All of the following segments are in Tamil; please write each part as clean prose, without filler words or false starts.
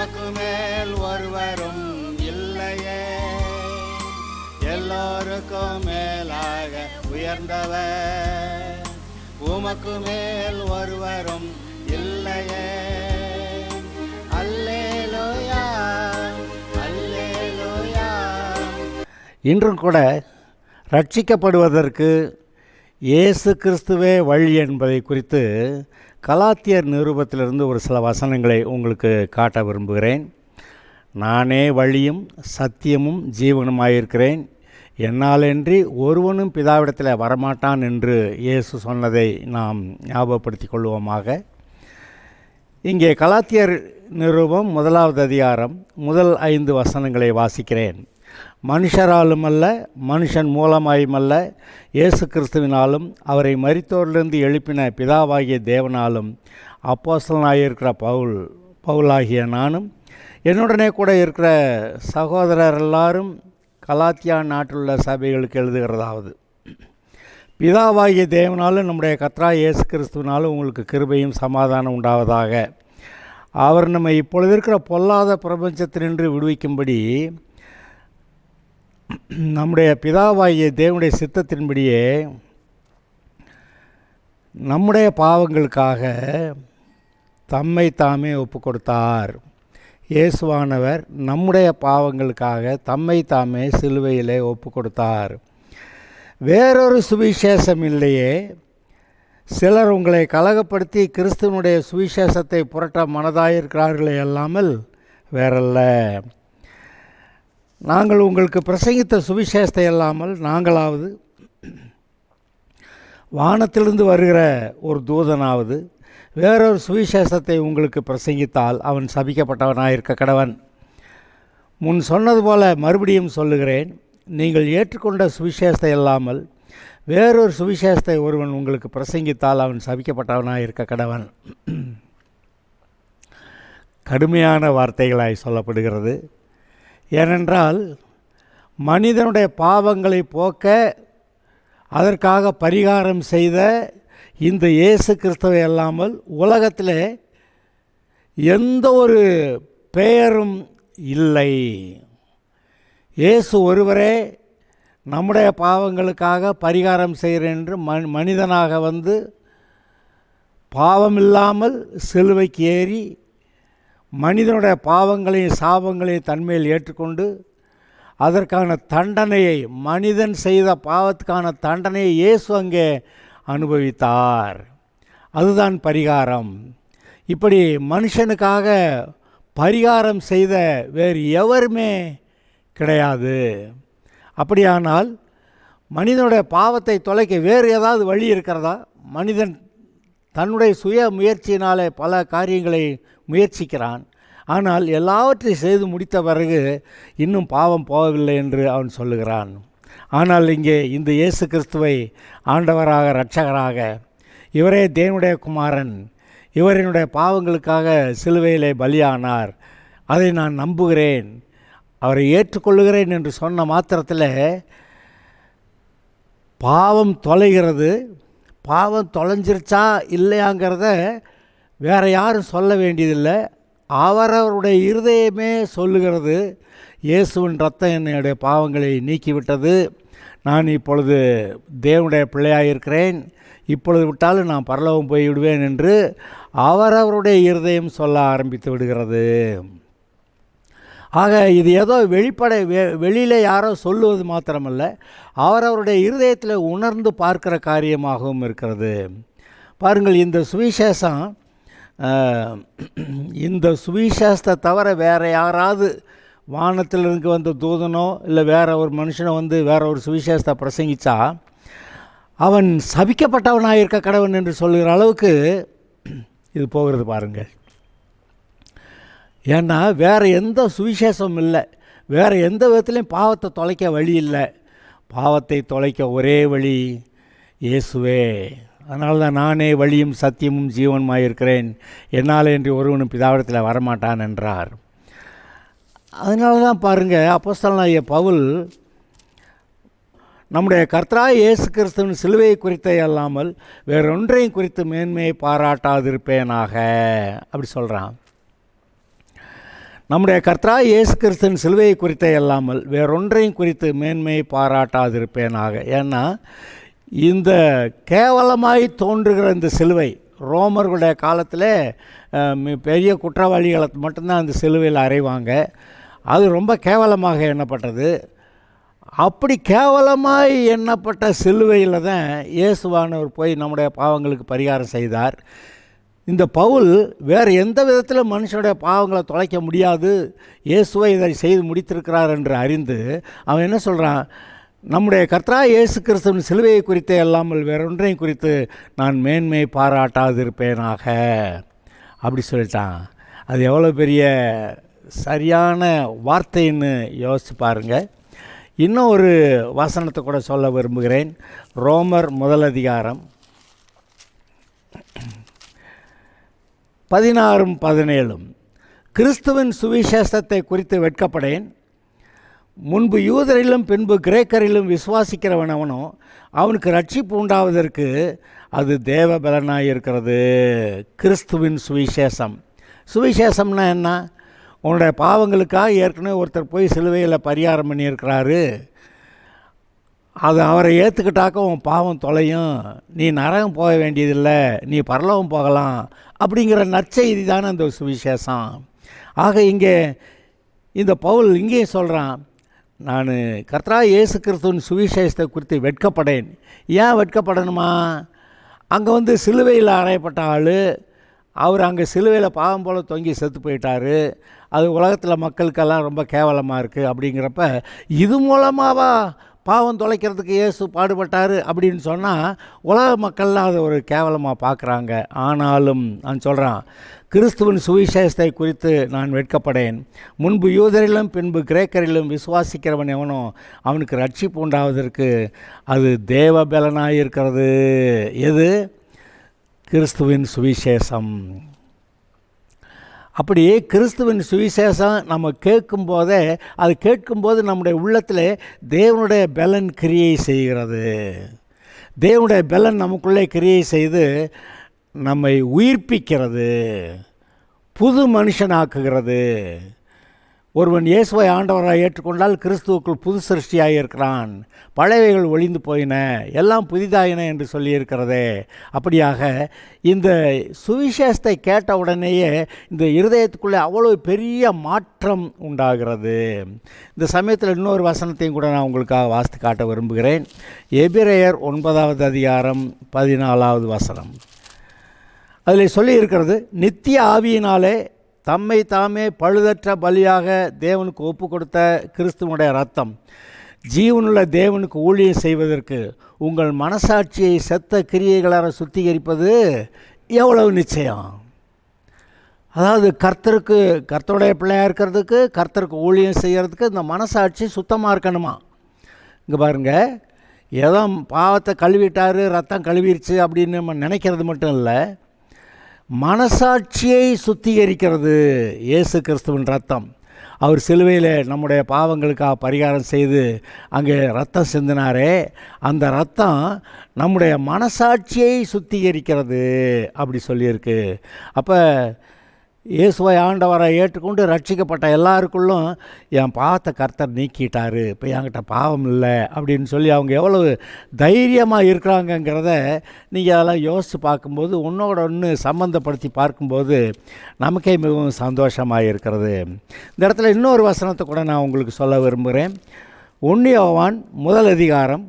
உமக்கு மேல் ஒருவரும் இல்லையே, எல்லோருக்கும் மேலாக உயர்ந்தவர், உமக்கு மேல் ஒருவரும் இல்லையே. அல்லேலூயா, அல்லேலூயா. இன்றும் கூட ரட்சிக்கப்படுவதற்கு இயேசு கிறிஸ்துவே வழி என்பதை குறித்து கலாத்தியர் நிருபத்திலிருந்து ஒரு சில வசனங்களை உங்களுக்கு காட்ட விரும்புகிறேன். நானே வழியும் சத்தியமும் ஜீவனுமாயிருக்கிறேன், என்னாலன்றி ஒருவனும் பிதாவிடத்தில் வரமாட்டான் என்று இயேசு சொன்னதை நாம் ஞாபகப்படுத்திக் கொள்வோமாக. இங்கே கலாத்தியர் நிருபம் 1வது அதிகாரம் முதல் 5 வசனங்களை வாசிக்கிறேன். மனுஷராலும் அல்ல, மனுஷன் மூலமாயுமல்ல, இயேசு கிறிஸ்துவினாலும் அவரை மரித்தோரிலிருந்து எழுப்பின பிதாவாகிய தேவனாலும் அப்போஸ்தலனாயிருக்கிற பவுலாகிய நானும் என்னுடனே கூட இருக்கிற சகோதரர் எல்லாரும் கலாத்தியா நாட்டிலுள்ள சபைகளுக்கு எழுதுகிறதாவது, பிதாவாகிய தேவனாலும் நம்முடைய கர்த்தராகிய இயேசு கிறிஸ்துவினாலும் உங்களுக்கு கிருபையும் சமாதானம் உண்டாவதாக. அவர் நம்மை இப்பொழுது இருக்கிற பொல்லாத பிரபஞ்சத்தினின்று விடுவிக்கும்படி நம்முடைய பிதாவாகிய தேவனுடைய சித்தத்தின்படியே நம்முடைய பாவங்களுக்காக தம்மை தாமே ஒப்பு கொடுத்தார். இயேசுவானவர் நம்முடைய பாவங்களுக்காக தம்மை தாமே சிலுவையிலே ஒப்பு கொடுத்தார். வேறொரு சுவிசேஷம் இல்லையே. சிலர் உங்களை கலகப்படுத்தி கிறிஸ்துவனுடைய சுவிசேஷத்தை புரட்ட மனதாயிருக்கிறார்களே அல்லாமல் வேறல்ல. நாங்கள் உங்களுக்கு பிரசங்கித்த சுவிசேஷத்தை அல்லாமல் நாங்களாவது வானத்திலிருந்து வருகிற ஒரு தூதனாவது வேறொரு சுவிசேஷத்தை உங்களுக்கு பிரசங்கித்தால் அவன் சபிக்கப்பட்டவனாயிருக்க கடவன். முன் சொன்னது போல மறுபடியும் சொல்லுகிறேன், நீங்கள் ஏற்றுக்கொண்ட சுவிசேஷத்தை அல்லாமல் வேறொரு சுவிசேஷத்தை ஒருவன் உங்களுக்கு பிரசங்கித்தால் அவன் சபிக்கப்பட்டவனாயிருக்க கடவன். கடுமையான வார்த்தைகளாய் சொல்லப்படுகிறது. ஏனென்றால் மனிதனுடைய பாவங்களை போக்க அதற்காக பரிகாரம் செய்த இந்த இயேசு கிறிஸ்துவை அல்லாமல் உலகத்தில் எந்த ஒரு பெயரும் இல்லை. இயேசு ஒருவரே நம்முடைய பாவங்களுக்காக பரிகாரம் செய்கிறேன் என்று மனிதனாக வந்து பாவமில்லாமல் சிலுவைக்கு ஏறி மனிதனுடைய பாவங்களையும் சாபங்களையும் தன்மையில் ஏற்றுக்கொண்டு அதற்கான தண்டனையை, மனிதன் செய்த பாவத்துக்கான தண்டனையை இயேசு அங்கே அனுபவித்தார். அதுதான் பரிகாரம். இப்படி மனுஷனுக்காக பரிகாரம் செய்த வேறு எவருமே கிடையாது. அப்படியானால் மனிதனுடைய பாவத்தை தொலைக்க வேறு ஏதாவது வழி இருக்கிறதா? மனிதன் தன்னுடைய சுய முயற்சியினாலே பல காரியங்களை முயற்சிக்கிறான். ஆனால் எல்லாவற்றையும் செய்து முடித்த பிறகு இன்னும் பாவம் போகவில்லை என்று அவன் சொல்லுகிறான். ஆனால் இங்கே இந்த இயேசு கிறிஸ்துவை ஆண்டவராக, இரட்சகராக, இவரே தேவனுடைய குமாரன், இவரினுடைய பாவங்களுக்காக சிலுவையிலே பலியானார், அதை நான் நம்புகிறேன், அவரை ஏற்றுக்கொள்ளுகிறேன் என்று சொன்ன மாத்திரத்தில் பாவம் தொலைகிறது. பாவம் தொலைஞ்சிருச்சா இல்லையாங்கிறத வேறு யாரும் சொல்ல வேண்டியதில்லை. அவரவருடைய இருதயமே சொல்லுகிறது, இயேசுவின் ரத்தம் என்னுடைய பாவங்களை நீக்கிவிட்டது, நான் இப்பொழுது தேவனுடைய பிள்ளையாயிருக்கிறேன், இப்பொழுது விட்டாலும் நான் பரலோகம் போய்விடுவேன் என்று அவரவருடைய இருதயம் சொல்ல ஆரம்பித்து விடுகிறது. ஆக இது ஏதோ வெளியில் யாரோ சொல்லுவது மாத்திரமல்ல, அவரவருடைய இருதயத்தில் உணர்ந்து பார்க்கிற காரியமாகவும் இருக்கிறது. பாருங்கள், இந்த சுவிசேஷத்தை தவிர வேறு யாராவது வானத்திலிருந்து வந்த தூதனோ இல்லை வேறு ஒரு மனுஷனோ வந்து வேறு ஒரு சுவிசேஷத்தை பிரசங்கித்தா அவன் சபிக்கப்பட்டவனாக இருக்க கடவன் என்று சொல்கிற அளவுக்கு இது போகிறது பாருங்கள். ஏன்னா வேறு எந்த சுவிசேஷமும் இல்லை, வேறு எந்த விதத்துலையும் பாவத்தை தொலைக்க வழி இல்லை. பாவத்தை தொலைக்க ஒரே வழி இயேசுவே. அதனால தான் நானே வழியும் சத்தியமும் ஜீவனுமாயிருக்கிறேன், என்னால் என்று ஒருவனும் பிதாவிடத்தில் வரமாட்டான் என்றார். அதனால தான் பாருங்கள், அப்போஸ்தலனாகிய பவுல் நம்முடைய கர்த்தராகிய இயேசு கிறிஸ்துவின் சிலுவையை குறித்தே அல்லாமல் வேறொன்றையும் குறித்து மேன்மையை பாராட்டாதிருப்பேனாக அப்படி சொல்கிறான். நம்முடைய கர்த்தராகிய இயேசு கிறிஸ்துவின் சிலுவையை குறித்த அல்லாமல் வேறொன்றையும் குறித்து மேன்மையை பாராட்டாதிருப்பேனாக. ஏன்னா இந்த கேவலமாய் தோன்றுகிற இந்த சிலுவை ரோமர்களுடைய காலத்தில் பெரிய குற்றவாளிகளை மட்டும்தான் அந்த சிலுவையில் அறைவாங்க. அது ரொம்ப கேவலமாக எண்ணப்பட்டது. அப்படி கேவலமாய் எண்ணப்பட்ட சிலுவையில் தான் இயேசுவானவர் போய் நம்முடைய பாவங்களுக்கு பரிகாரம் செய்தார். இந்த பவுல் வேறு எந்த விதத்தில் மனுஷனுடைய பாவங்களை தொலைக்க முடியாது, இயேசுவை இதை செய்து முடித்திருக்கிறார் என்று அறிந்து அவன் என்ன சொல்கிறான், நம்முடைய கர்த்தராகிய இயேசு கிறிஸ்துவின் சிலுவையை குறித்தே அல்லாமல் வேறொன்றையும் குறித்து நான் மேன்மையை பாராட்டாதிருப்பேனாக அப்படி சொல்லிட்டான். அது எவ்வளோ பெரிய சரியான வார்த்தைன்னு யோசிச்சு பாருங்கள். இன்னும் ஒரு வசனத்தை கூட சொல்ல விரும்புகிறேன். ரோமர் 1 16-17 கிறிஸ்துவின் சுவிசேஷத்தை குறித்து வெட்கப்படேன். முன்பு யூதரிலும் பின்பு கிரேக்கரிலும் விசுவாசிக்கிறவனவனோ அவனுக்கு ரட்சிப்பு உண்டாவதற்கு அது தேவ பலனாக இருக்கிறது. கிறிஸ்துவின் சுவிசேஷம். சுவிசேஷம்னா என்ன? உன்னுடைய பாவங்களுக்காக ஏற்கனவே ஒருத்தர் போய் சிலுவையில் பரிகாரம் பண்ணியிருக்கிறாரு, அது அவரை ஏற்றுக்கிட்டாக்க உன் பாவம் தொலையும், நீ நரகம் போக வேண்டியதில்லை, நீ பரலோகம் போகலாம் அப்படிங்கிற நற்செய்தி தானே அந்த சுவிசேஷம். ஆக இங்கே இந்த பவுல் இங்கேயும் சொல்கிறான், நான் கர்த்தராகிய இயேசு கிறிஸ்துவின் சுவிசேஷத்தை குறித்து வெட்கப்படேன். ஏன் வெட்கப்படணுமா? அங்கே சிலுவையில் அறையப்பட்ட ஆள், அவர் அங்கே சிலுவையில் பாவம் போல் தொங்கி செத்து போயிட்டார். அது உலகத்தில் மக்களுக்கெல்லாம் ரொம்ப கேவலமாக இருக்குது. அப்படிங்கிறப்ப இது மூலமாவா பாவம் தொலைக்கிறதுக்கு இயேசு பாடுபட்டார் அப்படின்னு சொன்னால் உலக மக்கள்லாம் அதை ஒரு கேவலமாக பார்க்குறாங்க. ஆனாலும் நான் சொல்கிறான், கிறிஸ்துவின் சுவிசேஷத்தை குறித்து நான் வெட்கப்படேன். முன்பு யூதரிலும் பின்பு கிரேக்கரிலும் விசுவாசிக்கிறவன் எவனோ அவனுக்கு ரட்சிப்பு உண்டாவதற்கு அது தேவ பலனாக இருக்கிறது. எது? கிறிஸ்துவின் சுவிசேஷம். அப்படி கிறிஸ்துவின் சுவிசேஷம் நம்ம கேட்கும்போதே, அது கேட்கும்போது நம்முடைய உள்ளத்தில் தேவனுடைய பலன் கிரியை செய்கிறது. தேவனுடைய பலன் நமக்குள்ளே கிரியை செய்து நம்மை உயிர்ப்பிக்கிறது, புது மனுஷனாக்குகிறது. ஒருவன் இயேசுவை ஆண்டவராக ஏற்றுக்கொண்டால் கிறிஸ்துவுக்குள் புது சிருஷ்டியாக இருக்கிறான், பழையவைகள் ஒழிந்து போயின, எல்லாம் புதிதாயின என்று சொல்லியிருக்கிறதே. அப்படியாக இந்த சுவிசேஷத்தை கேட்ட உடனேயே இந்த இருதயத்துக்குள்ளே அவ்வளோ பெரிய மாற்றம் உண்டாகிறது. இந்த சமயத்தில் இன்னொரு வசனத்தையும் கூட நான் உங்களுக்காக வாசித்து காட்ட விரும்புகிறேன். எபிரேயர் 9:14 அதில் சொல்லியிருக்கிறது, நித்திய ஆவியினாலே தம்மை தாமே பழுதற்ற பலியாக தேவனுக்கு ஒப்பு கொடுத்த கிறிஸ்துவனுடைய ரத்தம் ஜீவனுள்ள தேவனுக்கு ஊழியம் செய்வதற்கு உங்கள் மனசாட்சியை செத்த கிரியைகளால் சுத்திகரிப்பது எவ்வளவு நிச்சயம். அதாவது கர்த்தருடைய பிள்ளையாக இருக்கிறதுக்கு, கர்த்தருக்கு ஊழியம் செய்கிறதுக்கு இந்த மனசாட்சி சுத்தமாக இருக்கணுமா. இங்கே பாருங்கள், ஏதோ பாவத்தை கழுவிட்டார், ரத்தம் கழுவிருச்சு அப்படின்னு நம்ம நினைக்கிறது மட்டும் இல்லை, மனசாட்சியை சுத்திகரிக்கிறது இயேசு கிறிஸ்துவின் ரத்தம். அவர் சிலுவையில் நம்முடைய பாவங்களுக்காக பரிகாரம் செய்து அங்கே ரத்தம் சிந்தினாரே, அந்த ரத்தம் நம்முடைய மனசாட்சியை சுத்திகரிக்கிறது அப்படி சொல்லியிருக்கு. அப்போ இயேசுவை ஆண்டவரை ஏற்றுக்கொண்டு ரட்சிக்கப்பட்ட எல்லாருக்குள்ளும் என் பாவத்தை கர்த்தர் நீக்கிட்டார், இப்போ என்கிட்ட பாவம் இல்லை அப்படின்னு சொல்லி அவங்க எவ்வளவு தைரியமாக இருக்கிறாங்கங்கிறத நீங்கள் அதெல்லாம் யோசித்து பார்க்கும்போது, ஒன்றோட ஒன்று சம்மந்தப்படுத்தி பார்க்கும்போது நமக்கே மிகவும் சந்தோஷமாக இருக்கிறது. இந்த இடத்துல இன்னொரு வசனத்தை கூட நான் உங்களுக்கு சொல்ல விரும்புகிறேன். 1 யோவான் 1:7-9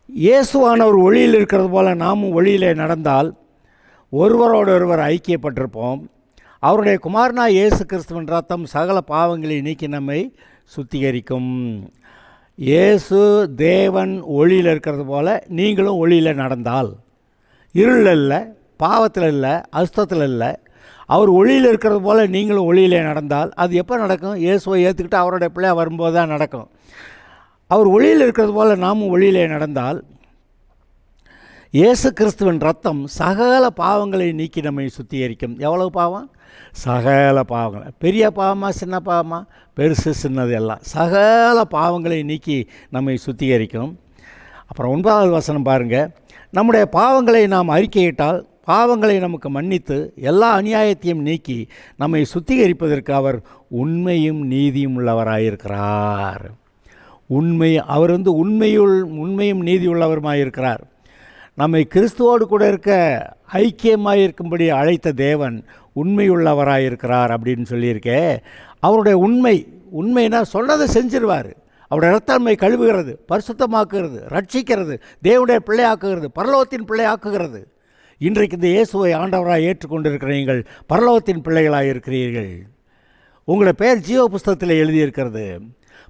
இயேசுவானவர் ஒளியில் இருக்கிறது போல நாமும் ஒளியிலே நடந்தால் ஒருவரோடு ஒருவர் ஐக்கியப்பட்டிருப்போம். அவருடைய குமாரனாய் இயேசு கிறிஸ்துவின் ரத்தம் சகல பாவங்களை நீக்கி நம்மை சுத்திகரிக்கும். இயேசு தேவன் ஒளியில் இருக்கிறது போல நீங்களும் ஒளியில் நடந்தால், இருளில் இல்லை, பாவத்தில் இல்லை, அசுத்தத்தில் இல்லை, அவர் ஒளியில் இருக்கிறது போல் நீங்களும் ஒளியிலே நடந்தால் அது எப்போ நடக்கும்? இயேசுவை ஏற்றுக்கிட்டு அவருடைய பிள்ளையாக வரும்போது தான் நடக்கும். அவர் ஒளியில் இருக்கிறது போல் நாமும் ஒளியிலே நடந்தால் இயேசு கிறிஸ்துவின் ரத்தம் சகல பாவங்களை நீக்கி நம்மை சுத்திகரிக்கும். எவ்வளவு பாவம்? சகல பாவங்கள். பெரிய பாவமாக சின்ன பாவமாக? பெருசு சின்னது எல்லாம் சகல பாவங்களை நீக்கி நம்மை சுத்திகரிக்கும். அப்புறம் 9வது வசனம் பாருங்கள், நம்முடைய பாவங்களை நாம் அறிக்கையிட்டால் பாவங்களை நமக்கு மன்னித்து எல்லா அநியாயத்தையும் நீக்கி நம்மை சுத்திகரிப்பதற்கு அவர் உண்மையும் நீதியும் உள்ளவராயிருக்கிறார். அவர் உண்மையும் நீதி உள்ளவருமாயிருக்கிறார். நம்மை கிறிஸ்துவோடு கூட இருக்க ஐக்கியமாயிருக்கும்படி அழைத்த தேவன் உண்மையுள்ளவராயிருக்கிறார் அப்படின்னு சொல்லியிருக்கே. அவருடைய உண்மைனா சொன்னதை செஞ்சிருவார். அவருடைய இரத்தம்மை கழுவுகிறது, பரிசுத்தமாக்குகிறது, ரட்சிக்கிறது, தேவனுடைய பிள்ளையாக்குகிறது, பரலோகத்தின் பிள்ளையாக்குகிறது. இன்றைக்கு இந்த இயேசுவை ஆண்டவராக ஏற்றுக்கொண்டிருக்கிற நீங்கள் பரலோகத்தின் பிள்ளைகளாக இருக்கிறீர்கள். உங்களுடைய பெயர் ஜீவ புஸ்தகத்தில் எழுதியிருக்கிறது.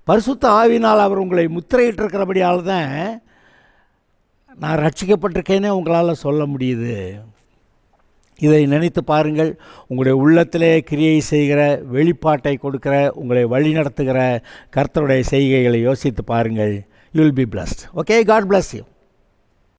பரிசுத்த ஆவினால் அவர் உங்களை முத்திரையிட்டிருக்கிறபடியால் தான் நான் ரட்சிக்கப்பட்டிருக்கேனே உங்களால் சொல்ல முடியுது. இதை நினைத்து பாருங்கள். உங்களுடைய உள்ளத்திலே கிரியை செய்கிற, வெளிப்பாட்டை கொடுக்கிற, உங்களை வழிநடத்துகிற கர்த்தருடைய செய்கைகளை யோசித்து பாருங்கள். You will be blessed. Okay, God bless you.